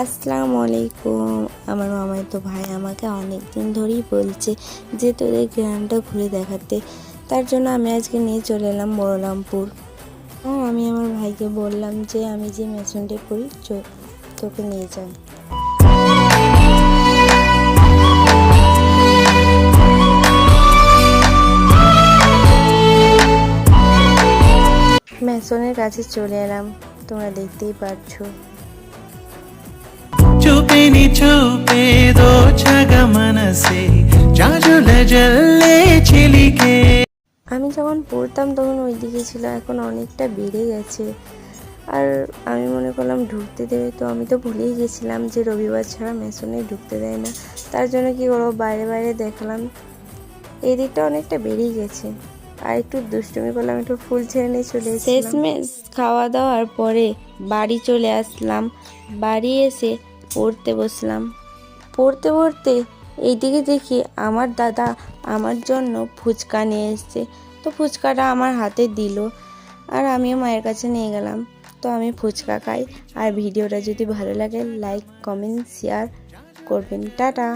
আসসালামু আলাইকুম। আমার মামাতো ভাই আমাকে অনেক দিন ধরেই বলছে যে তোদের গ্রামটা ঘুরে দেখাতে। তার জন্য আমি আজকে নিয়ে চলে এলাম বড়রামপুর। আর আমি আমার ভাইকে বললাম যে আমি যে মেশিনটা করি তোকে নিয়ে যাই। মেশনের কাছে চলে এলাম, তোমরা দেখতেই পাচ্ছ। చూపిని చూపేదో చగ మనసే జాజుల జల్లే చిలికే। আমি যখন পড়তাম তখন ওইদিকে ছিল, এখন অনেকটা বেড়ে গেছে। আর আমি মনে করলাম ঢুকতে দেবে, তো আমি তো ভুলেই গেছিলাম যে রবিবার ছাড়া মেশনে ঢুকতে দেয় না। তার জন্য কি করবো, বাইরে বাইরে দেখলাম এই দিকটা অনেকটা বেড়েই গেছে। আর একটু দুষ্টুমি করলাম, একটু ফুল ছেড়ে নিয়ে চলে এসেছিলাম। শেষমেশ খাওয়া দাওয়ার পরে বাড়ি চলে আসলাম। বাড়ি এসে পড়তে বসলাম। পড়তে পড়তে এইদিকে দেখি আমার দাদা আমার জন্য ফুচকা নিয়ে এসছে। তো ফুচকাটা আমার হাতে দিল, আর আমিও মায়ের কাছে নিয়ে গেলাম। তো আমি ফুচকা খাই। আর ভিডিওটা যদি ভালো লাগে লাইক কমেন্ট শেয়ার করবেন। টাটা।